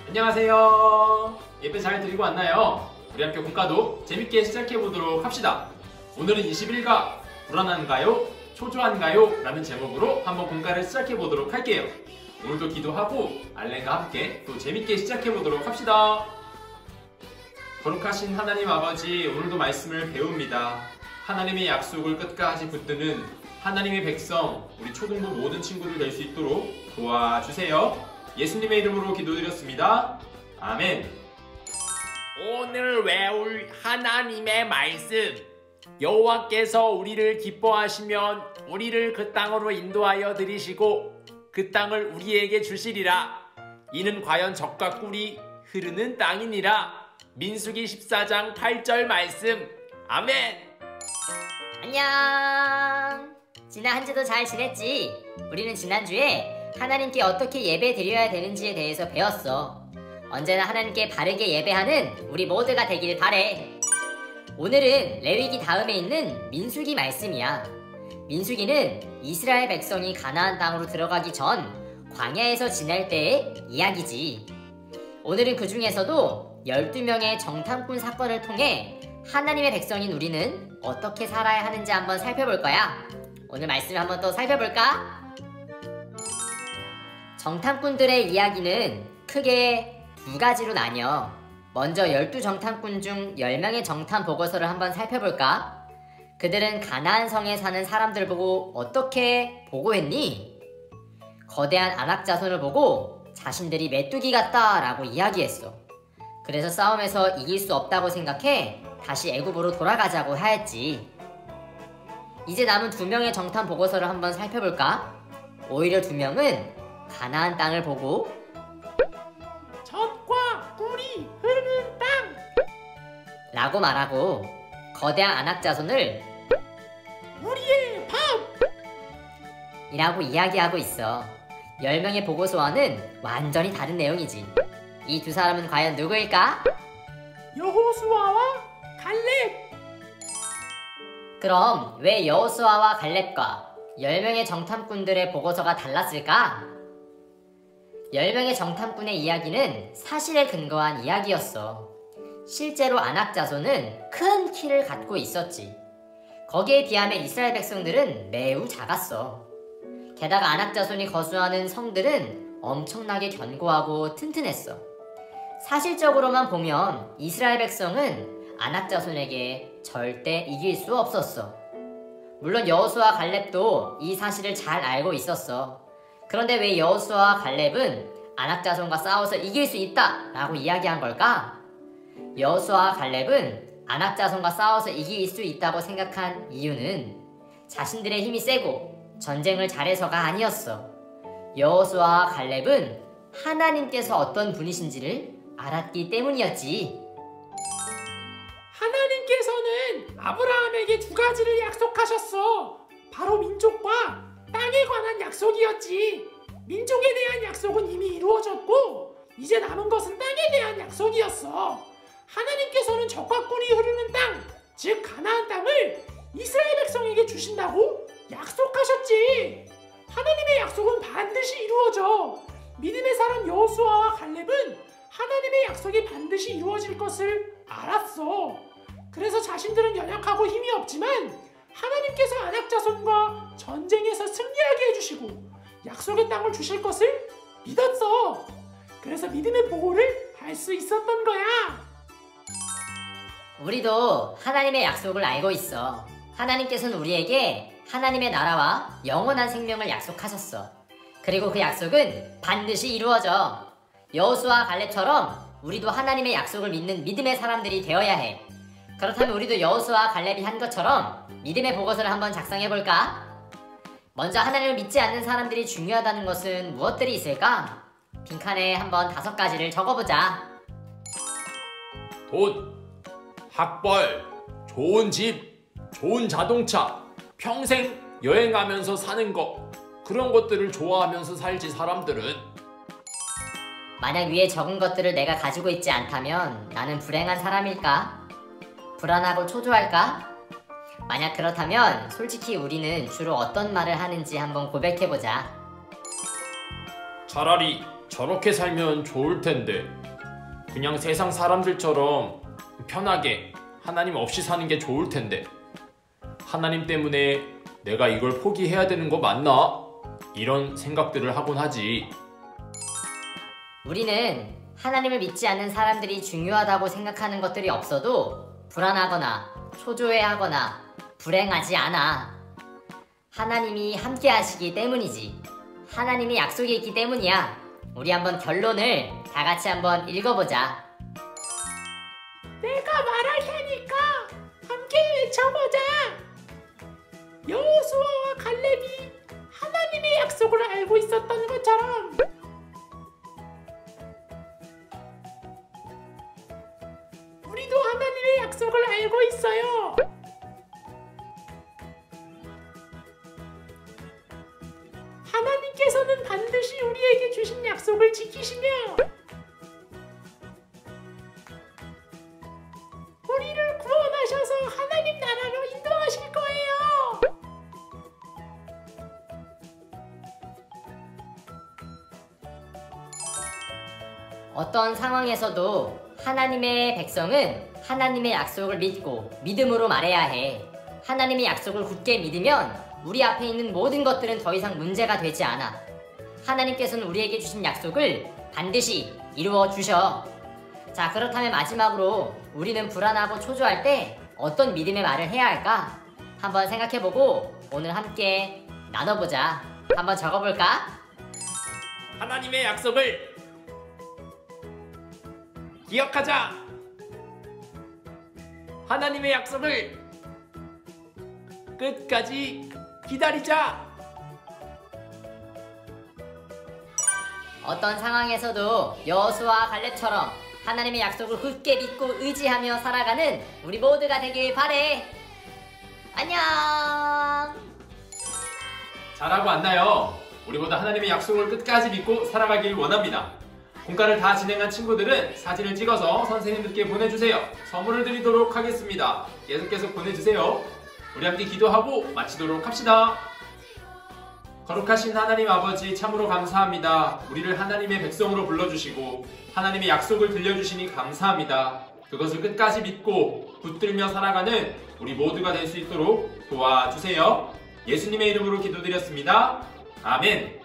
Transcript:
안녕하세요. 예배 잘 드리고 왔나요? 우리 학교 국가도 재밌게 시작해보도록 합시다. 오늘은 21가 불안한가요? 초조한가요? 라는 제목으로 한번 공가를 시작해보도록 할게요. 오늘도 기도하고 알렌과 함께 또 재밌게 시작해보도록 합시다. 거룩하신 하나님 아버지, 오늘도 말씀을 배웁니다. 하나님의 약속을 끝까지 붙드는 하나님의 백성, 우리 초등부 모든 친구들 될 수 있도록 도와주세요. 예수님의 이름으로 기도드렸습니다. 아멘. 오늘 외울 하나님의 말씀. 여호와께서 우리를 기뻐하시면 우리를 그 땅으로 인도하여 들이시고 그 땅을 우리에게 주시리라. 이는 과연 젖과 꿀이 흐르는 땅이니라. 민수기 14장 8절 말씀. 아멘. 안녕. 지난 한 주도 잘 지냈지? 우리는 지난주에 하나님께 어떻게 예배 드려야 되는지에 대해서 배웠어. 언제나 하나님께 바르게 예배하는 우리 모두가 되길 바래. 오늘은 레위기 다음에 있는 민수기 말씀이야. 민수기는 이스라엘 백성이 가나안 땅으로 들어가기 전 광야에서 지낼 때의 이야기지. 오늘은 그 중에서도 12명의 정탐꾼 사건을 통해 하나님의 백성인 우리는 어떻게 살아야 하는지 한번 살펴볼 거야. 오늘 말씀 한번 또 살펴볼까? 정탐꾼들의 이야기는 크게 두 가지로 나뉘어. 먼저 12정탐꾼 중 10명의 정탐 보고서를 한번 살펴볼까? 그들은 가나안 성에 사는 사람들 보고 어떻게 보고했니? 거대한 아낙 자손을 보고 자신들이 메뚜기 같다 라고 이야기했어. 그래서 싸움에서 이길 수 없다고 생각해 다시 애굽으로 돌아가자고 하였지. 이제 남은 2명의 정탐 보고서를 한번 살펴볼까? 오히려 2명은 가나안 땅을 보고 젖과 꿀이 흐르는 땅 라고 말하고 거대한 아낙 자손을 우리의 밥 이라고 이야기하고 있어. 10명의 보고서와는 완전히 다른 내용이지. 이 두 사람은 과연 누구일까? 여호수아와 갈렙. 그럼 왜 여호수아와 갈렙과 10명의 정탐꾼들의 보고서가 달랐을까? 10명의 정탐꾼의 이야기는 사실에 근거한 이야기였어. 실제로 아낙 자손은 큰 키를 갖고 있었지. 거기에 비하면 이스라엘 백성들은 매우 작았어. 게다가 아낙 자손이 거주하는 성들은 엄청나게 견고하고 튼튼했어. 사실적으로만 보면 이스라엘 백성은 아낙 자손에게 절대 이길 수 없었어. 물론 여호수아와 갈렙도 이 사실을 잘 알고 있었어. 그런데 왜 여호수아와 갈렙은 아낙 자손과 싸워서 이길 수 있다 라고 이야기한 걸까? 여호수아와 갈렙은 아낙 자손과 싸워서 이길 수 있다고 생각한 이유는 자신들의 힘이 세고 전쟁을 잘해서가 아니었어. 여호수아와 갈렙은 하나님께서 어떤 분이신지를 알았기 때문이었지. 하나님께서는 아브라함에게 2가지를 약속하셨어. 바로 민족과 땅에 관한 약속이었지. 민족에 대한 약속은 이미 이루어졌고 이제 남은 것은 땅에 대한 약속이었어. 하나님께서는 젖과 꿀이 흐르는 땅, 즉 가나안 땅을 이스라엘 백성에게 주신다고 약속하셨지. 하나님의 약속은 반드시 이루어져. 믿음의 사람 여호수아와 갈렙은 하나님의 약속이 반드시 이루어질 것을 알았어. 그래서 자신들은 연약하고 힘이 없지만 하나님께서 아낙 자손과 전쟁에서 승리하게 해주시고 약속의 땅을 주실 것을 믿었어. 그래서 믿음의 보고를 할 수 있었던 거야. 우리도 하나님의 약속을 알고 있어. 하나님께서는 우리에게 하나님의 나라와 영원한 생명을 약속하셨어. 그리고 그 약속은 반드시 이루어져. 여호수아와 갈렙처럼 우리도 하나님의 약속을 믿는 믿음의 사람들이 되어야 해. 그렇다면 우리도 여호수아와 갈렙이 한 것처럼 믿음의 보고서를 한번 작성해볼까? 먼저 하나님을 믿지 않는 사람들이 중요하다는 것은 무엇들이 있을까? 빈칸에 한번 5가지를 적어보자. 돈, 학벌, 좋은 집, 좋은 자동차, 평생 여행하면서 사는 것, 그런 것들을 좋아하면서 살지 사람들은. 만약 위에 적은 것들을 내가 가지고 있지 않다면 나는 불행한 사람일까? 불안하고 초조할까? 만약 그렇다면 솔직히 우리는 주로 어떤 말을 하는지 한번 고백해보자. 차라리 저렇게 살면 좋을 텐데. 그냥 세상 사람들처럼 편하게 하나님 없이 사는 게 좋을 텐데. 하나님 때문에 내가 이걸 포기해야 되는 거 맞나? 이런 생각들을 하곤 하지. 우리는 하나님을 믿지 않는 사람들이 중요하다고 생각하는 것들이 없어도 불안하거나 초조해하거나 불행하지 않아. 하나님이 함께 하시기 때문이지. 하나님이 약속이 있기 때문이야. 우리 한번 결론을 다 같이 한번 읽어보자. 내가 말할 테니까 함께 외쳐보자. 여호수아와 갈렙이 하나님의 약속을 알고 있었던 것처럼 우리도 하나님의 약속을 알고 있어요. 하나님께서는 반드시 우리에게 주신 약속을 지키시며 우리를 구원하셔서 하나님 나라로 인도하실 거예요. 어떤 상황에서도 하나님의 백성은 하나님의 약속을 믿고 믿음으로 말해야 해. 하나님의 약속을 굳게 믿으면 우리 앞에 있는 모든 것들은 더 이상 문제가 되지 않아. 하나님께서는 우리에게 주신 약속을 반드시 이루어 주셔. 자, 그렇다면 마지막으로 우리는 불안하고 초조할 때 어떤 믿음의 말을 해야 할까? 한번 생각해보고 오늘 함께 나눠보자. 한번 적어볼까? 하나님의 약속을 기억하자. 하나님의 약속을 끝까지 기다리자. 어떤 상황에서도 여호수아와 갈렙처럼 하나님의 약속을 굳게 믿고 의지하며 살아가는 우리 모두가 되길 바래. 안녕. 잘하고 왔나요? 우리보다 하나님의 약속을 끝까지 믿고 살아가길 원합니다. 공과를 다 진행한 친구들은 사진을 찍어서 선생님들께 보내주세요. 선물을 드리도록 하겠습니다. 계속해서 보내주세요. 우리 함께 기도하고 마치도록 합시다. 거룩하신 하나님 아버지, 참으로 감사합니다. 우리를 하나님의 백성으로 불러주시고 하나님의 약속을 들려주시니 감사합니다. 그것을 끝까지 믿고 붙들며 살아가는 우리 모두가 될 수 있도록 도와주세요. 예수님의 이름으로 기도드렸습니다. 아멘.